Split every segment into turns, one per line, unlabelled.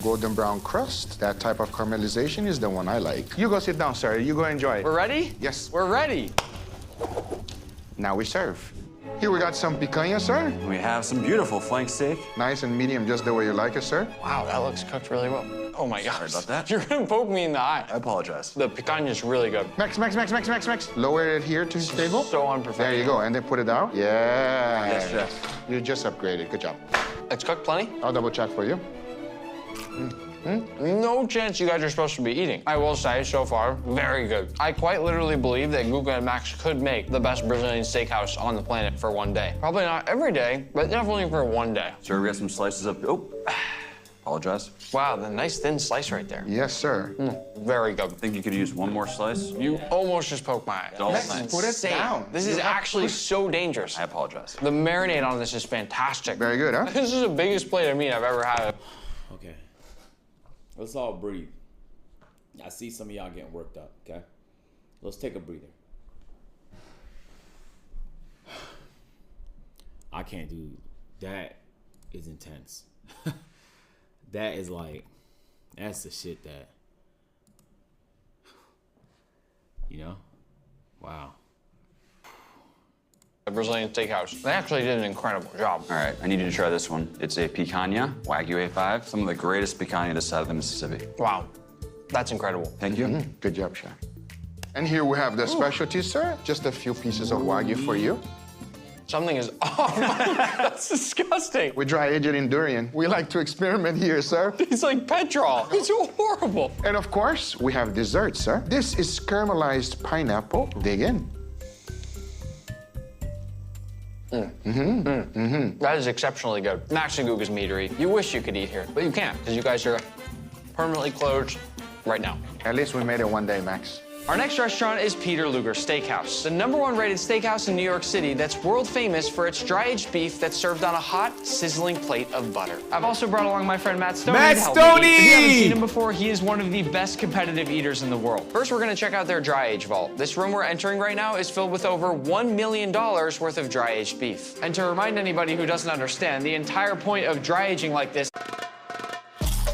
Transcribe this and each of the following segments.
Golden brown crust, that type of caramelization is the one I like. You go sit down, sir. You go enjoy.
We're ready?
Yes.
We're ready.
Now we serve. Here we got some picanha, sir.
We have some beautiful flank steak.
Nice and medium, just the way you like it, sir.
Wow, that looks cooked really well. Oh my gosh.
Sorry about that.
You're gonna poke me in the eye.
I apologize.
The picanha is really good.
Max. Lower it here to the table.
So unprofessional.
There you go, and then put it out. Yeah.
Yes, chef.
You just upgraded. Good job.
It's cooked plenty?
I'll double check for you.
No chance you guys are supposed to be eating. I will say, so far, very good. I quite literally believe that Guga and Max could make the best Brazilian steakhouse on the planet for one day. Probably not every day, but definitely for one day.
Sir, we got some slices of, oh, apologize.
Wow, the nice thin slice right there.
Yes, sir.
Very good.
I think you could use one more slice.
You almost just poked my eye.
All
Max,
nice.
put it
Insane.
down.
This is
You have
actually
to-
so dangerous.
I apologize.
The marinade on this is fantastic.
Very good, huh?
This is the biggest plate of meat I've ever had.
Okay. Let's all breathe. I see some of y'all getting worked up, okay? Let's take a breather. I can't do that. Is intense. That is like, that's the shit that, you know? Wow.
The Brazilian steakhouse. They actually did an incredible job.
All right, I need you to try this one. It's a picanha, Wagyu A5, some of the greatest picanha this side of the Mississippi.
Wow, that's incredible.
Thank you.
Good job, chef. And here we have the specialty, sir. Just a few pieces of Wagyu for you.
Something is off. That's disgusting.
We dry aged in durian. We like to experiment here, sir.
It's like petrol. It's horrible.
And of course, we have dessert, sir. This is caramelized pineapple. Dig in.
That is exceptionally good. Max and Guga's Meadery. You wish you could eat here, but you can't because you guys are permanently closed right now.
At least we made it one day, Max.
Our next restaurant is Peter Luger Steakhouse, the #1 rated steakhouse in New York City that's world famous for its dry-aged beef that's served on a hot, sizzling plate of butter. I've also brought along my friend Matt Stoney
Matt
to help me
Stoney!
eat. If you haven't seen him before, he is one of the best competitive eaters in the world. First, we're gonna check out their dry-age vault. This room we're entering right now is filled with over $1 million worth of dry-aged beef. And to remind anybody who doesn't understand, the entire point of dry-aging like this,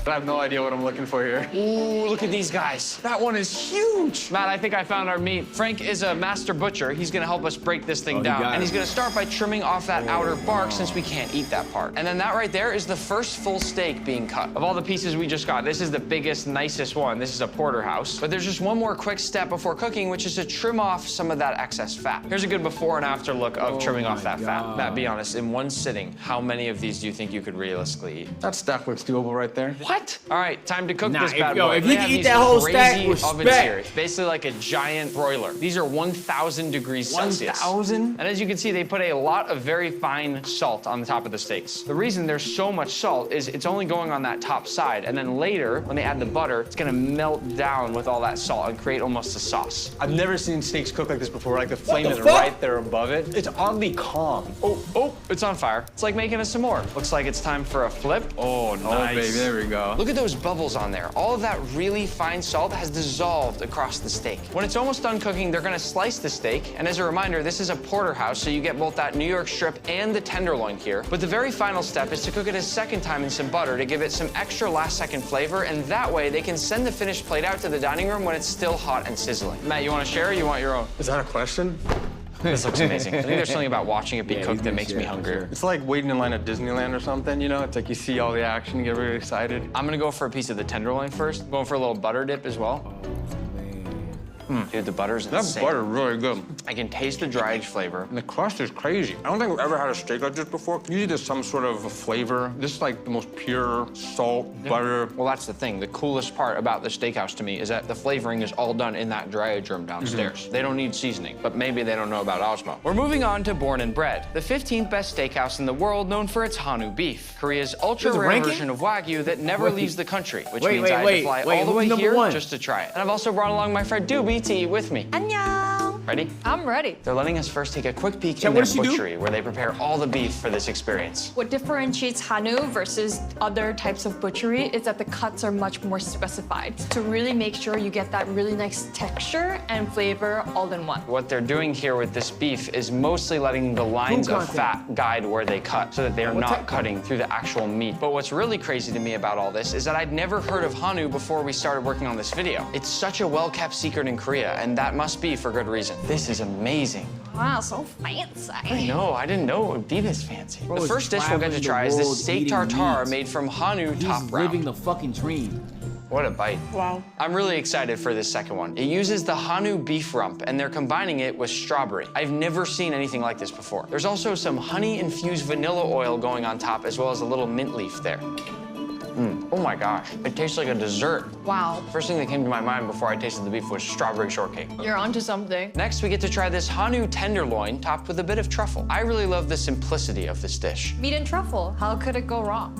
I have no idea what I'm looking for here.
ooh, look at these guys. That one is huge. Matt, I think I found our meat. Frank is a master butcher. He's gonna help us break this thing down. And he's gonna start by trimming off that outer bark since we can't eat that part. And then that right there is the first full steak being cut. Of all the pieces we just got, this is the biggest, nicest one. This is a porterhouse. But there's just one more quick step before cooking, which is to trim off some of that excess fat. Here's a good before and after look of trimming off that fat. Matt, be honest, in one sitting, how many of these do you think you could realistically eat?
That stack looks doable right there.
What? All right, time to cook
Nah,
this bad
yo,
boy.
if
They
you
have
can eat
these
that whole
crazy
stack,
ovens
respect.
here. It's basically like a giant broiler. These are 1,000 degrees Celsius.
1,000?
And as you can see, they put a lot of very fine salt on the top of the steaks. The reason there's so much salt is it's only going on that top side, and then later, when they add the butter, it's gonna melt down with all that salt and create almost a sauce.
I've never seen steaks cook like this before. Like the flame
the
is
fuck?
right there above it. It's oddly calm.
Oh, it's on fire. It's like making a s'more. Looks like it's time for a flip.
Oh, nice. Baby, there we go.
Look at those bubbles on there. All of that really fine salt has dissolved across the steak. When it's almost done cooking, they're gonna slice the steak. And as a reminder, this is a porterhouse, so you get both that New York strip and the tenderloin here. But the very final step is to cook it a second time in some butter to give it some extra last-second flavor, and that way they can send the finished plate out to the dining room when it's still hot and sizzling. Matt, you wanna share or you want your own?
Is that a question?
This looks amazing. I think there's something about watching it be cooked that makes me hungrier.
It's like waiting in line at Disneyland or something, you know? It's like you see all the action, you get really excited.
I'm gonna go for a piece of the tenderloin first. I'm going for a little butter dip as well. Dude, the butter's
That
insane.
butter really good.
I can taste the dry aged flavor.
And the crust is crazy. I don't think I've ever had a steak like this before. Usually there's some sort of a flavor. This is like the most pure salt, butter.
Well, that's the thing. The coolest part about the steakhouse to me is that the flavoring is all done in that dry age room downstairs. They don't need seasoning, but maybe they don't know about Osmo. We're moving on to Born and Bred, the 15th best steakhouse in the world known for its Hanu beef, Korea's ultra-rare
ranking?
version of Wagyu that never leaves the country, which
Wait,
means I had to
wait,
fly
wait,
all the
who's
way
number
here
one?
just to try it. And I've also brought along my friend Doobie to eat with me.
안녕.
Ready?
I'm ready.
They're letting us first take a quick peek
Chat,
in
what
their
does she do?
butchery, where they prepare all the beef for this experience.
What differentiates Hanu versus other types of butchery is that the cuts are much more specified to really make sure you get that really nice texture and flavor all in one.
What they're doing here with this beef is mostly letting the lines of fat guide where they cut so that they are not cutting through the actual meat. But what's really crazy to me about all this is that I'd never heard of Hanu before we started working on this video. It's such a well-kept secret in Korea, and that must be for good reason. This is amazing.
Wow, so fancy.
No, I didn't know it would be this fancy.
Bro,
The
it's
first dish we'll get to
traveling
try
the
is this
world
steak
eating
tartare
meat.
made from Hanu top
He's living
round.
the fucking dream.
What a bite.
Wow.
I'm really excited for this second one. It uses the Hanu beef rump, and they're combining it with strawberry. I've never seen anything like this before. There's also some honey-infused vanilla oil going on top, as well as a little mint leaf there. Oh my gosh, it tastes like a dessert.
Wow.
First thing that came to my mind before I tasted the beef was strawberry shortcake.
You're onto something.
Next, we get to try this Hanu tenderloin topped with a bit of truffle. I really love the simplicity of this dish.
Meat and truffle, how could it go wrong?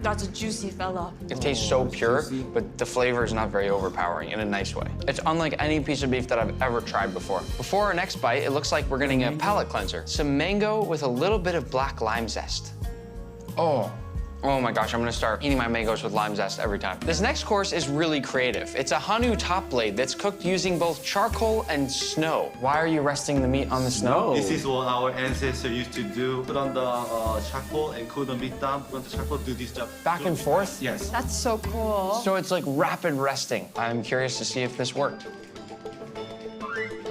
That's a juicy fella.
It tastes so pure, but the flavor is not very overpowering in a nice way. It's unlike any piece of beef that I've ever tried before. Before our next bite, it looks like we're getting a palate cleanser. Some mango with a little bit of black lime zest. Oh my gosh, I'm gonna start eating my mangoes with lime zest every time. This next course is really creative. It's a Hanu top blade that's cooked using both charcoal and snow. Why are you resting the meat on the snow?
This is what our ancestors used to do. Put on the charcoal and cool the meat down. Put on the charcoal, do this job.
Back and forth?
Yes.
That's so cool.
So it's like rapid resting. I'm curious to see if this worked.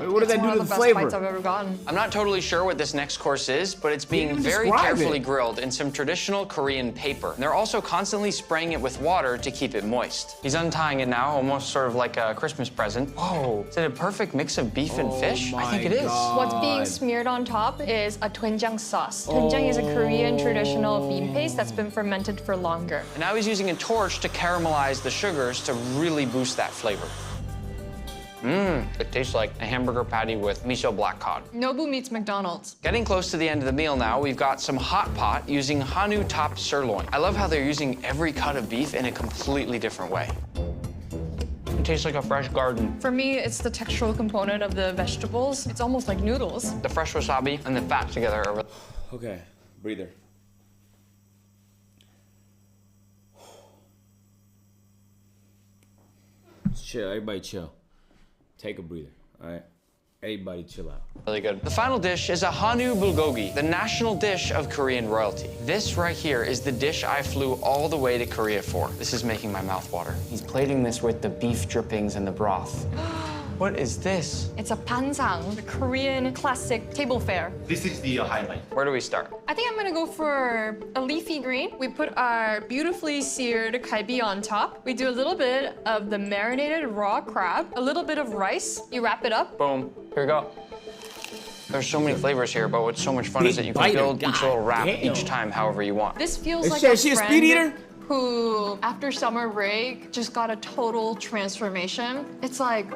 Wait, what does that
One
do
of
to
the
the
best bites I've
flavor?
ever gotten.
I'm not totally sure what this next course is, but it's being
even
very
describe
carefully
it.
grilled in some traditional Korean paper. And they're also constantly spraying it with water to keep it moist. He's untying it now, almost sort of like a Christmas present. Whoa, is it a perfect mix of beef and fish? I think it is.
What's being smeared on top is a doenjang sauce. Doenjang is a Korean traditional bean paste that's been fermented for longer.
And now he's using a torch to caramelize the sugars to really boost that flavor. It tastes like a hamburger patty with miso black cod.
Nobu meets McDonald's.
Getting close to the end of the meal now, we've got some hot pot using Hanu topped sirloin. I love how they're using every cut of beef in a completely different way. It tastes like a fresh garden.
For me, it's the textural component of the vegetables. It's almost like noodles.
The fresh wasabi and the fat together are
Okay, breather. Chill, everybody chill. Take a breather, all right? Everybody chill out.
really good. The final dish is a Hanu bulgogi, the national dish of Korean royalty. This right here is the dish I flew all the way to Korea for. This is making my mouth water. He's plating this with the beef drippings and the broth. What is this?
It's a pansang, the Korean classic table fare.
This is the highlight.
Where do we start?
I think I'm gonna go for a leafy green. We put our beautifully seared galbi on top. We do a little bit of the marinated raw crab, a little bit of rice. You wrap it up.
Boom, here we go. There's so many flavors here, but what's so much fun is that you can
Big
build
biter,
each little wrap
goddamn.
each time however you want.
This feels
Is
like
she a
friend
speed eater?
who, after summer break, just got a total transformation. It's like,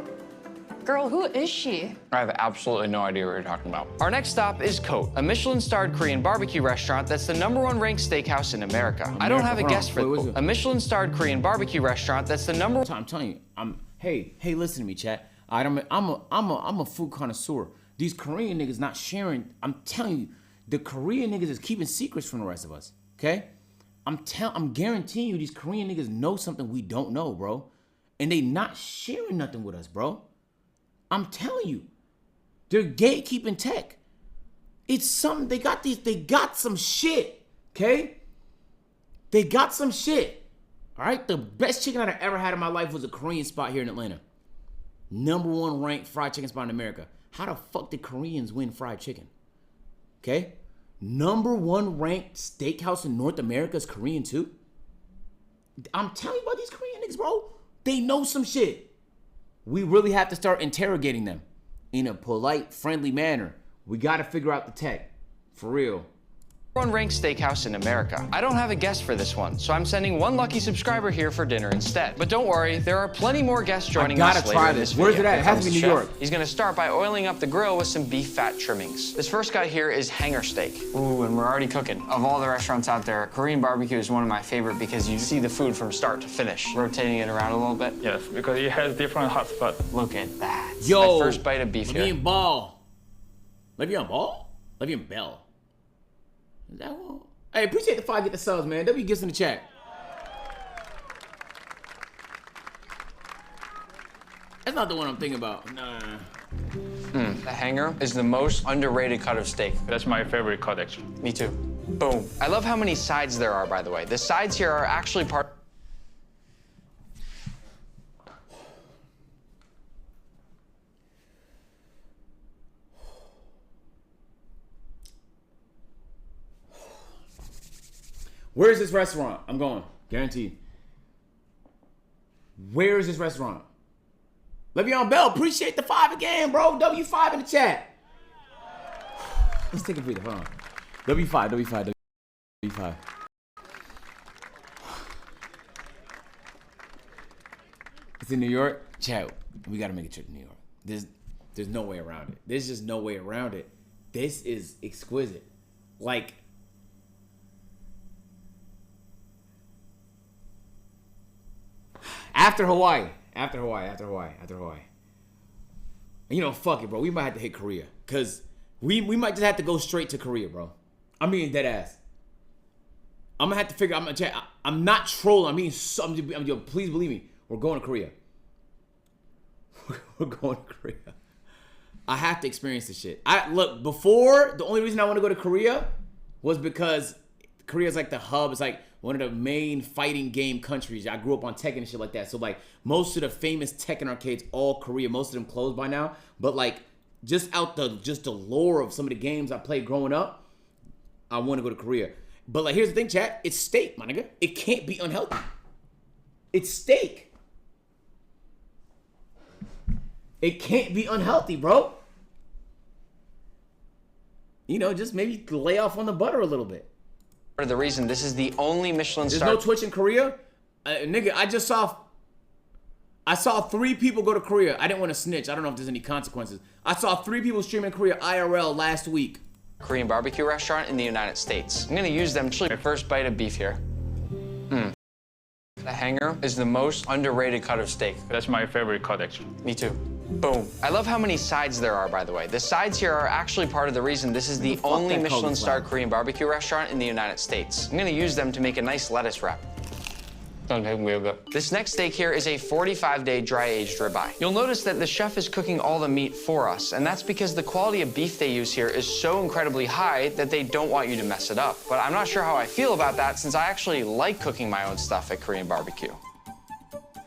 girl, who is she?
I have absolutely no idea what you're talking about. Our next stop is Cote, a Michelin-starred Korean barbecue restaurant that's the #1 ranked steakhouse in America. I don't have a
Hold on,
guess for
wait, what's it?
a Michelin-starred Korean barbecue restaurant that's the #1.
I'm telling you, hey, listen to me, chat. I'm a food connoisseur. These Korean niggas not sharing. I'm telling you, the Korean niggas is keeping secrets from the rest of us. Okay? I'm guaranteeing you, these Korean niggas know something we don't know, bro, and they not sharing nothing with us, bro. I'm telling you, they're gatekeeping tech. It's something, they got some shit, okay? They got some shit, all right? The best chicken I've ever had in my life was a Korean spot here in Atlanta. #1 ranked fried chicken spot in America. How the fuck did Koreans win fried chicken? Okay? #1 ranked steakhouse in North America is Korean too. I'm telling you about these Korean niggas, bro. They know some shit. We really have to start interrogating them in a polite, friendly manner. We got to figure out the tech. For real.
One ranked steakhouse in America. I don't have a guest for this one, so I'm sending one lucky subscriber here for dinner instead. But don't worry, there are plenty more guests joining us later in this video.
Where's it at? It has to be New York.
He's gonna start by oiling up the grill with some beef fat trimmings. This first guy here is hanger steak. Ooh, and we're already cooking. Of all the restaurants out there, Korean barbecue is one of my favorite because you see the food from start to finish. Rotating it around a little bit.
Yes, because it has different hot spots.
Look at that.
Yo,
my first bite of beef here.
Le'Veon Ball. Le'Veon Ball? Le'Veon Bell. Is that one? Hey, appreciate the 5 get the subs, man. W gets in the chat. That's not the one I'm thinking about. Nah.
The hanger is the most underrated cut of steak.
That's my favorite cut, actually.
Me too. Boom. I love how many sides there are, by the way. The sides here are actually part...
Where is this restaurant? I'm going. Guaranteed. Where is this restaurant? Le'Veon Bell, appreciate the 5 again, bro. W5 in the chat. Let's take a breather. Hold on. W5. It's in New York. Chat, we gotta make a trip to New York. There's no way around it. There's just no way around it. This is exquisite. Like, After Hawaii. You know, fuck it, bro. We might have to hit Korea. Because we might just have to go straight to Korea, bro. I mean, dead ass. I'm going to have to figure out. I'm not trolling. Please believe me. We're going to Korea. We're going to Korea. I have to experience this shit. Look, before, the only reason I want to go to Korea was because Korea's like the hub. It's like one of the main fighting game countries. I grew up on Tekken and shit like that. So like most of the famous Tekken arcades, all Korea, most of them closed by now. But like just the lore of some of the games I played growing up, I want to go to Korea. But like here's the thing, chat. It's steak, my nigga. It can't be unhealthy. It's steak. It can't be unhealthy, bro. You know, just maybe lay off on the butter a little bit.
Part of the reason this is the only Michelin star.
There's no Twitch in Korea? Nigga, I saw 3 people go to Korea. I didn't want to snitch. I don't know if there's any consequences. I saw 3 people stream in Korea IRL last week.
Korean barbecue restaurant in the United States. I'm gonna use them to my first bite of beef here. The hanger is the most underrated cut of steak.
That's my favorite cut, actually.
Me too. Boom. I love how many sides there are, by the way. The sides here are actually part of the reason this is the only Michelin star Korean barbecue restaurant in the United States. I'm gonna use them to make a nice lettuce wrap. This next steak here is a 45-day dry-aged ribeye. You'll notice that the chef is cooking all the meat for us, and that's because the quality of beef they use here is so incredibly high that they don't want you to mess it up. But I'm not sure how I feel about that since I actually like cooking my own stuff at Korean barbecue.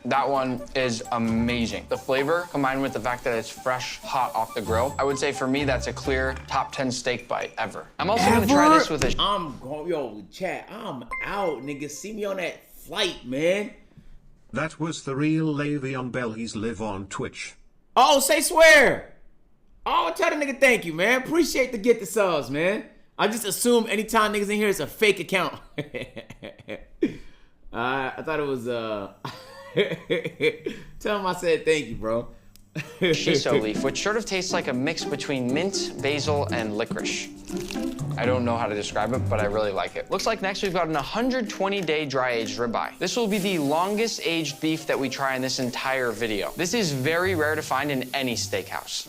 That one is amazing. The flavor, combined with the fact that it's fresh, hot off the grill, I would say for me, that's a clear top 10 steak bite ever. I'm also gonna try this with a...
Yo, chat, I'm out, nigga. See me on that flight, man.
That was the real Le'Veon Bell. He's live on Twitch.
Oh, say swear. Oh, tell the nigga thank you, man. Appreciate the get the subs, man. I just assume anytime niggas in here, it's a fake account. I thought it was, tell him I said thank you, bro.
shiso leaf, which sort of tastes like a mix between mint, basil, and licorice. I don't know how to describe it, but I really like it. Looks like next we've got an 120-day dry-aged ribeye. This will be the longest aged beef that we try in this entire video. This is very rare to find in any steakhouse.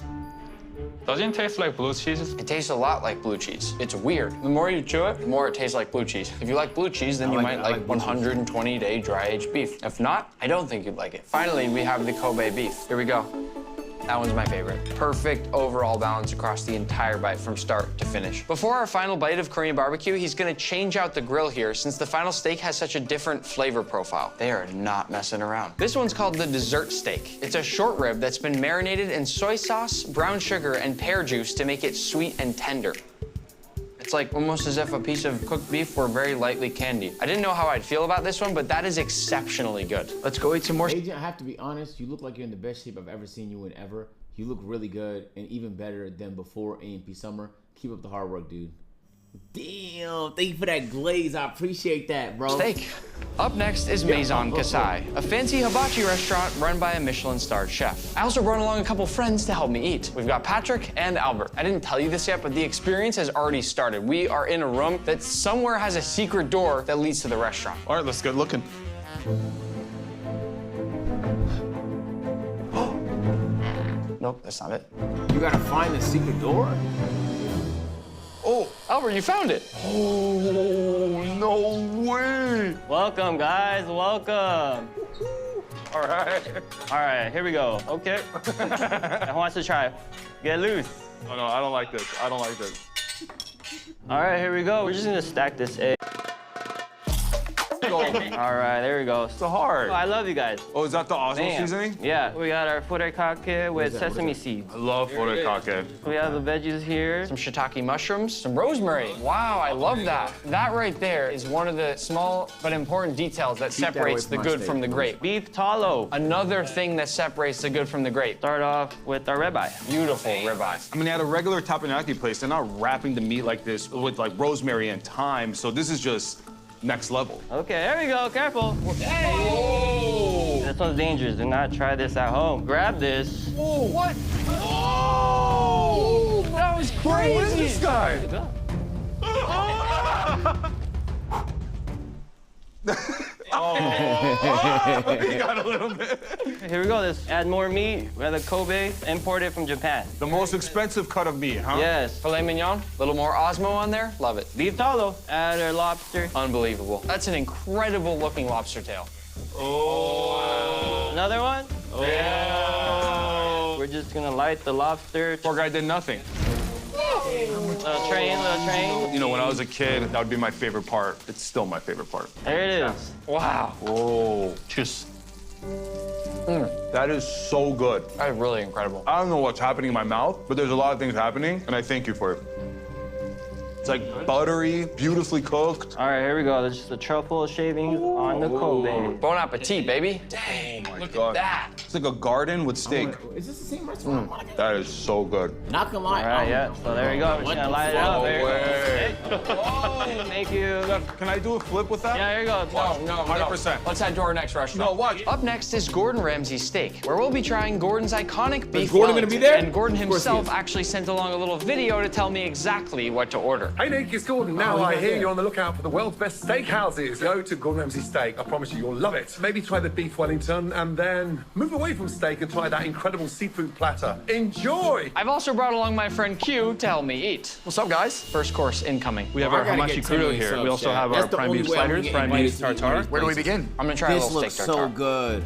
Doesn't it taste like blue cheese?
It tastes a lot like blue cheese. It's weird. The more you chew it, the more it tastes like blue cheese. If you like blue cheese, then you might like 120-day dry-aged beef. If not, I don't think you'd like it. Finally, we have the Kobe beef. Here we go. That one's my favorite. Perfect overall balance across the entire bite from start to finish. Before our final bite of Korean barbecue, he's gonna change out the grill here since the final steak has such a different flavor profile. They are not messing around. This one's called the dessert steak. It's a short rib that's been marinated in soy sauce, brown sugar, and pear juice to make it sweet and tender. It's like almost as if a piece of cooked beef were very lightly candied. I didn't know how I'd feel about this one, but that is exceptionally good. Let's go eat some more.
Agent, I have to be honest, you look like you're in the best shape I've ever seen you in ever. You look really good and even better than before AMP Summer. Keep up the hard work, dude. Damn, thank you for that glaze. I appreciate that, bro.
Steak. Up next is Maison Kasai, a fancy hibachi restaurant run by a Michelin-starred chef. I also brought along a couple friends to help me eat. We've got Patrick and Albert. I didn't tell you this yet, but the experience has already started. We are in a room that somewhere has a secret door that leads to the restaurant.
All right, let's get looking.
Nope, that's not it.
You gotta find the secret door?
Oh, Albert, you found it.
Oh, no way.
Welcome, guys. Welcome.
All right.
All right, here we go. Okay. Who wants to try? Get loose.
Oh, no, I don't like this. I don't like this.
All right, here we go. We're just gonna stack this egg. All right, there we go.
So hard.
Oh, I love you guys.
Oh, is that the Oslo
Damn.
seasoning?
Yeah, we got our furikake with sesame seeds.
I love furikake.
We have the veggies here.
Some shiitake mushrooms, some rosemary. Wow, I love that. That right there is one of the small but important details that separates the good from the great.
Beef tallow.
Another thing that separates the good from the great.
Start off with our ribeye.
Beautiful ribeye.
I mean, at a regular tapenaki place, they're not wrapping the meat like this with like rosemary and thyme, so this is just next level.
Okay, there we go. Careful. Hey! This one's dangerous. Do not try this at home. Grab this.
Oh, what? Oh! That was crazy.
What is this guy? He got a little bit.
Here we go. Let's add more meat. We have the Kobe, imported from Japan.
The most expensive cut of meat, huh?
Yes.
Filet mignon, a little more Osmo on there. Love it.
Beef tallow. Add our lobster.
Unbelievable. That's an incredible looking lobster tail.
Oh.
Another one.
Oh. Yeah.
We're just gonna light the lobster.
Poor guy did nothing.
Little train.
You know, when I was a kid, that would be my favorite part. It's still my favorite part.
There it is.
Wow.
Oh, just. That is so good.
That is really incredible.
I don't know what's happening in my mouth, but there's a lot of things happening, and I thank you for it. It's like buttery, beautifully cooked.
All right, here we go. This is the truffle shavings on the Kobe.
Bon appetit, baby. Dang, look at that.
It's like a garden with steak.
Is this the same restaurant?
That is so good.
Not gonna lie.
All right, yeah. So there we go. We're just gonna light it up. There you go.
way.
Thank you.
Can I do a flip with that?
Yeah, here you go.
No,
100%.
Let's head to our next restaurant.
No, watch.
Up next is Gordon Ramsay's Steak, where we'll be trying Gordon's iconic beef
Gordon gonna be
Wellington.
there?
And Gordon
Of course he
himself
is.
actually sent along a little video to tell me exactly what to order.
Hey Nick, it's Gordon. Now I hear you're on the lookout for the world's best steakhouses. Go to Gordon Ramsay Steak. I promise you, you'll love it. Maybe try the beef Wellington and then move away from steak and try that incredible seafood platter. Enjoy!
I've also brought along my friend Q to help me eat. What's up, guys? First course incoming.
We have
I
our
gotta
hamachi
get 10
crudo
million
here.
subs,
We also
Chad.
have
That's
our
the
prime
only
beef
way I'm
sliders,
gonna
prime
get
beef
invited to eat
tartare.
these
Where do we
places.
begin?
I'm gonna try a
This
little
looks
steak
so
tartare.
good.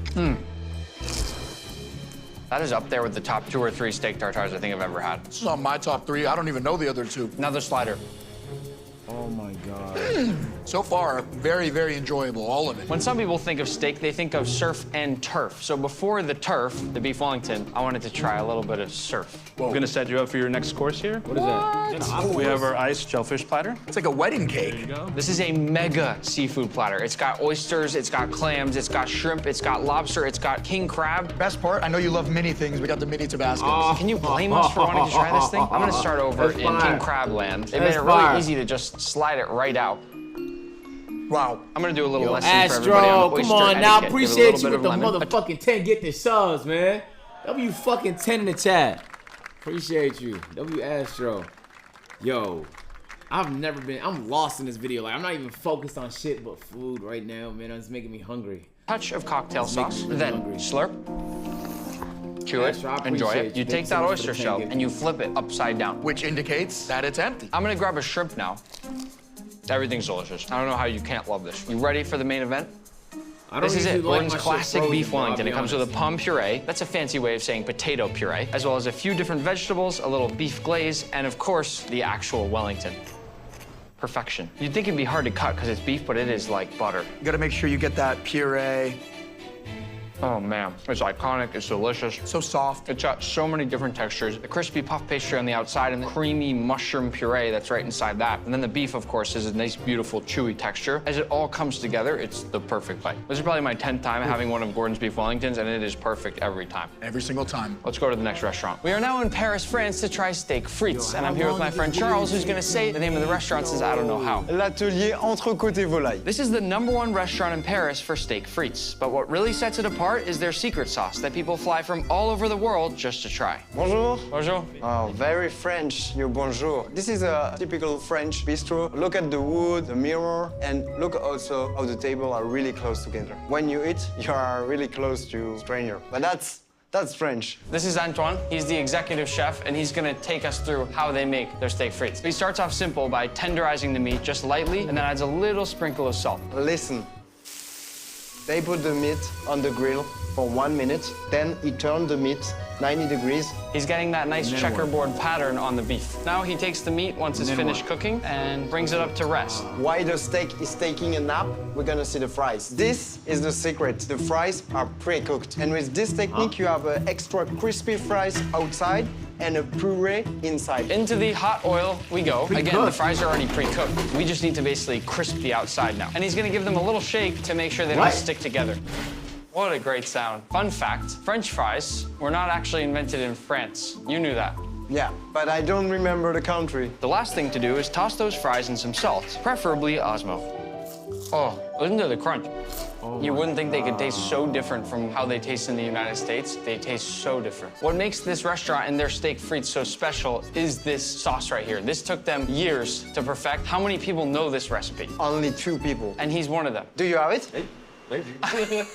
That is up there with the top 2 or 3 steak tartares I think I've ever had.
This is on my top 3. I don't even know the other 2.
Another slider.
Oh my God.
So far, very, very enjoyable, all of it.
When some people think of steak, they think of surf and turf. So before the turf, the beef Wellington, I wanted to try a little bit of surf.
I'm gonna set you up for your next course here.
What is that?
We have our iced shellfish platter.
It's like a wedding cake.
This is a mega seafood platter. It's got oysters, it's got clams, it's got shrimp, it's got lobster, it's got king crab.
Best part, I know you love mini things. We got the mini Tabascos.
Can you blame us for wanting to try this thing? I'm gonna start over
That's
in
fire.
king crab land. They
That's
made it really
fire.
easy to just slide it right out.
Wow.
I'm gonna do a little lesson for everybody on
Astro,
oyster
come on
etiquette.
now.
Give it a
Appreciate
little
you
bit
with the
of lemon.
motherfucking 10 gifted subs, man. W fucking 10 in the chat. Appreciate you. W Astro. Yo, I'm lost in this video. Like, I'm not even focused on shit but food right now, man. It's making me hungry.
Touch of cocktail
It's making
sauce,
me
then
hungry.
slurp, chew it,
Astro, I
enjoy
appreciate
it.
you.
You take
Thank you so
that
much for
oyster
the 10
shell
gift.
and you flip it upside down.
Which indicates that it's empty.
I'm gonna grab a shrimp now. Everything's delicious. I don't know how you can't love this. You ready for the main event? This is it, Gordon's classic beef Wellington. It comes with a palm puree. That's a fancy way of saying potato puree, as well as a few different vegetables, a little beef glaze, and of course, the actual Wellington. Perfection. You'd think it'd be hard to cut because it's beef, but it is like butter.
You gotta make sure you get that puree
Oh man, it's iconic, it's delicious. So soft. It's got so many different textures. The crispy puff pastry on the outside and the creamy mushroom puree that's right inside that. And then the beef, of course, is a nice, beautiful, chewy texture. As it all comes together, it's the perfect bite. This is probably my 10th time having one of Gordon's beef Wellingtons, and it is perfect every time.
Every single time.
Let's go to the next restaurant. We are now in Paris, France to try steak frites. And I'm here with my friend Charles, who's gonna say the name of the restaurant since I don't know how.
L'atelier entrecôte et volaille.
This is the #1 restaurant in Paris for steak frites. But what really sets it apart is their secret sauce that people fly from all over the world just to try.
Bonjour.
Bonjour.
Oh, very French, your bonjour. This is a typical French bistro. Look at the wood, the mirror, and look also how the table are really close together. When you eat, you are really close to stranger. But that's French.
This is Antoine. He's the executive chef, and he's gonna take us through how they make their steak frites. He starts off simple by tenderizing the meat just lightly, and then adds a little sprinkle of salt.
Listen. They put the meat on the grill for 1 minute, then he turned the meat 90 degrees.
He's getting that nice checkerboard pattern on the beef. Now he takes the meat once it's finished cooking and brings it up to rest.
While the steak is taking a nap, we're gonna see the fries. This is the secret. The fries are pre-cooked. And with this technique, you have extra crispy fries outside and a puree inside.
Into the hot oil we go. Again, the fries are already pre-cooked. We just need to basically crisp the outside now. And he's gonna give them a little shake to make sure they don't stick together. What a great sound. Fun fact, French fries were not actually invented in France. You knew that.
Yeah, but I don't remember the country.
The last thing to do is toss those fries in some salt, preferably Osmo. Oh, listen to the crunch. You wouldn't think they could taste so different from how they taste in the United States. They taste so different. What makes this restaurant and their steak frites so special is this sauce right here. This took them years to perfect. How many people know this recipe?
Only 2 people.
And he's one of them.
Do you have it?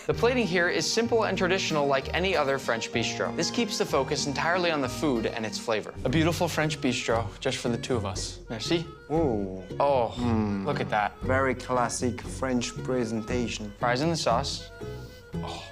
The plating here is simple and traditional like any other French bistro. This keeps the focus entirely on the food and its flavor. A beautiful French bistro just for the 2 of us. Merci.
Ooh.
Oh, look at that.
Very classic French presentation.
Fries in the sauce. Oh.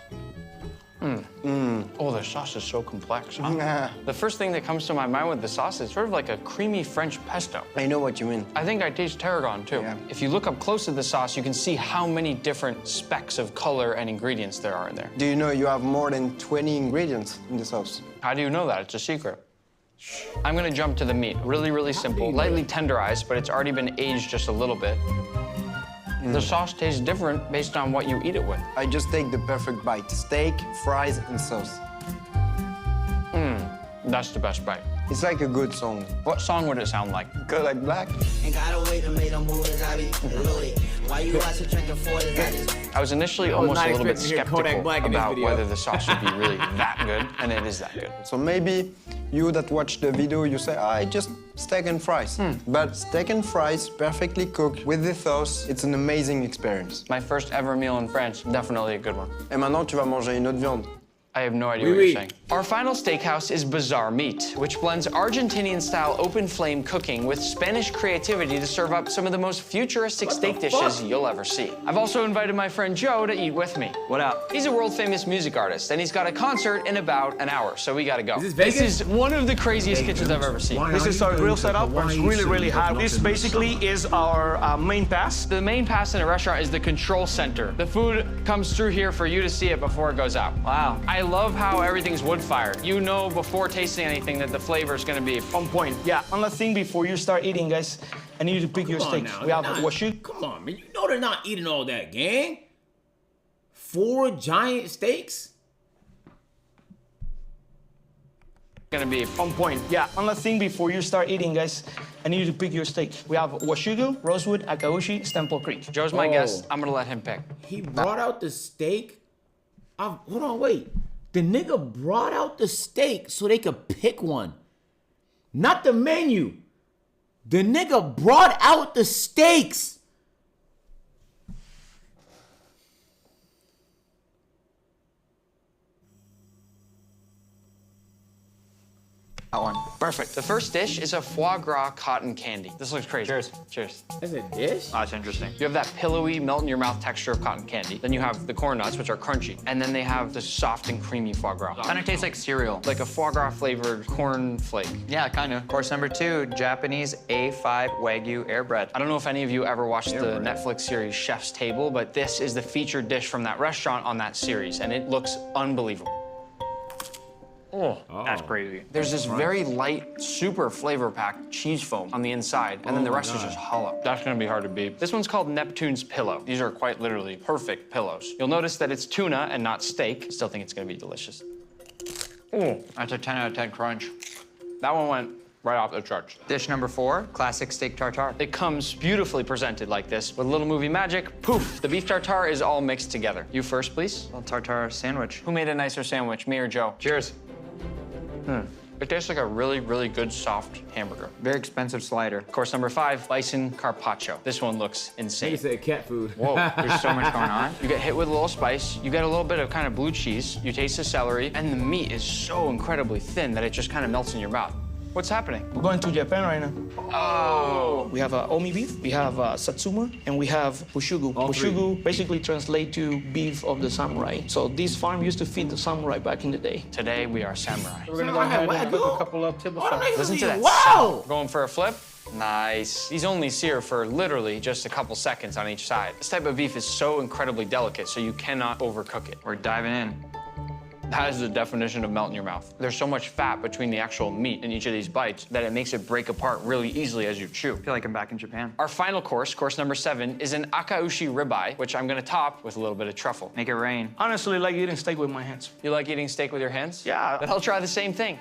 Oh, the sauce is so complex, huh? The first thing that comes to my mind with the sauce is sort of like a creamy French pesto.
I know what you mean.
I think I taste tarragon, too.
Yeah.
If you look up close at the sauce, you can see how many different specks of color and ingredients there are in there.
Do you know you have more than 20 ingredients in the sauce?
How do you know that? It's a secret. I'm gonna jump to the meat. Really, really simple. Lightly tenderized, but it's already been aged just a little bit. The sauce tastes different based on what you eat it with.
I just take the perfect bite. Steak, fries, and sauce.
That's the best bite.
It's like a good song.
What song would it sound like?
Kodak Black.
I was initially almost a little bit skeptical about whether the sauce would be really that good, and it is that good.
So maybe you that watch the video, you say, just steak and fries. But steak and fries perfectly cooked with the sauce, it's an amazing experience.
My first ever meal in France, definitely a good one.
Et maintenant, tu vas manger une autre viande.
I have no idea what you're saying. Our final steakhouse is Bizarre Meat, which blends Argentinian-style open-flame cooking with Spanish creativity to serve up some of the most futuristic steak dishes you'll ever see. I've also invited my friend Joe to eat with me.
What up?
He's a world-famous music artist, and he's got a concert in about an hour, so we gotta go.
Is this Vegas?
This is one of the craziest kitchens I've ever seen.
This is our grill setup. It's really, really hot.
This basically is our main pass.
The main pass in a restaurant is the control center. The food comes through here for you to see it before it goes out.
Wow.
I love how everything's wood-fired. You know before tasting anything that the flavor is gonna be
On point. Yeah. One last thing before you start eating, guys, I need you to pick your steak. We have washu.
Come on, man. You know they're not eating all that, gang. 4 giant steaks?
gonna be
On point. Yeah. One last thing before you start eating, guys, I need you to pick your steak. We have washugu, rosewood, akaushi, Stemple Creek.
Joe's my guest. I'm gonna let him pick.
He brought out the steak. Hold on, wait. The nigga brought out the steak so they could pick one. Not the menu. The nigga brought out the steaks.
That one.
Perfect. The first dish is a foie gras cotton candy. This looks crazy.
Cheers.
Cheers.
That's a dish?
Oh, that's interesting.
You have that pillowy, melt-in-your-mouth texture of cotton candy. Then you have the corn nuts, which are crunchy. And then they have the soft and creamy foie gras.
Kind of tastes like cereal.
Like a foie gras-flavored corn flake.
Yeah, kind of. Course number 2, Japanese A5 Wagyu air bread.
I don't know if any of you ever watched the Netflix series Chef's Table, but this is the featured dish from that restaurant on that series, and it looks unbelievable.
Oh, that's crazy.
There's this very light, super flavor-packed cheese foam on the inside, and then the rest is just hollow. That's gonna be hard to beat. This one's called Neptune's Pillow. These are quite literally perfect pillows. You'll notice that it's tuna and not steak. Still think it's gonna be delicious.
Oh, that's a 10 out of 10 crunch.
That one went right off the charts.
Dish number 4, classic steak tartare.
It comes beautifully presented like this. With a little movie magic, poof, the beef tartare is all mixed together. You first, please.
A tartare sandwich.
Who made a nicer sandwich, me or Joe?
Cheers.
It tastes like a really, really good soft hamburger.
Very expensive slider.
Course number 5, bison carpaccio. This one looks insane.
You said cat food.
Whoa,
There's so much going on.
You get hit with a little spice, you get a little bit of kind of blue cheese, you taste the celery, and the meat is so incredibly thin that it just kind of melts in your mouth. What's happening?
We're going to Japan right now.
Oh.
We have omi beef, we have satsuma, and we have bushugu. Bushugu basically translate to beef of the samurai. So this farm used to feed the samurai back in the day.
Today we are samurai.
We're gonna go ahead and cook a couple of tablespoons.
Listen to that.
Wow!
Sound. Going for a flip? Nice. These only sear for literally just a couple seconds on each side. This type of beef is so incredibly delicate, so you cannot overcook it.
We're diving in.
That is the definition of melt in your mouth. There's so much fat between the actual meat in each of these bites that it makes it break apart really easily as you chew.
I feel like I'm back in Japan.
Our final course, course number 7, is an akaushi ribeye, which I'm gonna top with a little bit of truffle.
Make it rain.
Honestly, I like eating steak with my hands.
You like eating steak with your hands?
Yeah.
Then I'll try the same thing.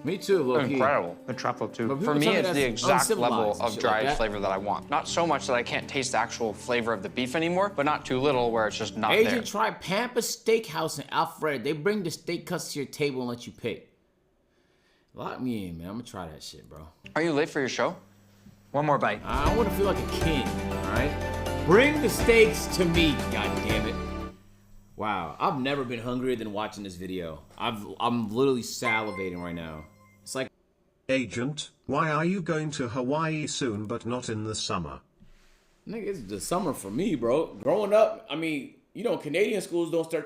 Me too, low-key.
Incredible.
The truffle too.
For me, it's the exact level
uncivilized
of
shit
dry
like that.
flavor that I want. Not so much that I can't taste the actual flavor of the beef anymore, but not too little where it's just not there.
Agent, try Pampa Steakhouse in Alfred. They bring the steak cuts to your table and let you pick. Lock me in, man. I'm gonna try that shit, bro.
Are you late for your show?
One more bite.
I want to feel like a king, all right? Bring the steaks to me, god damn it. Wow, I've never been hungrier than watching this video. I'm literally salivating right now. It's like,
Agent, why are you going to Hawaii soon but not in the summer?
nigga, it's the summer for me, bro. Growing up, I mean, you know, Canadian schools don't start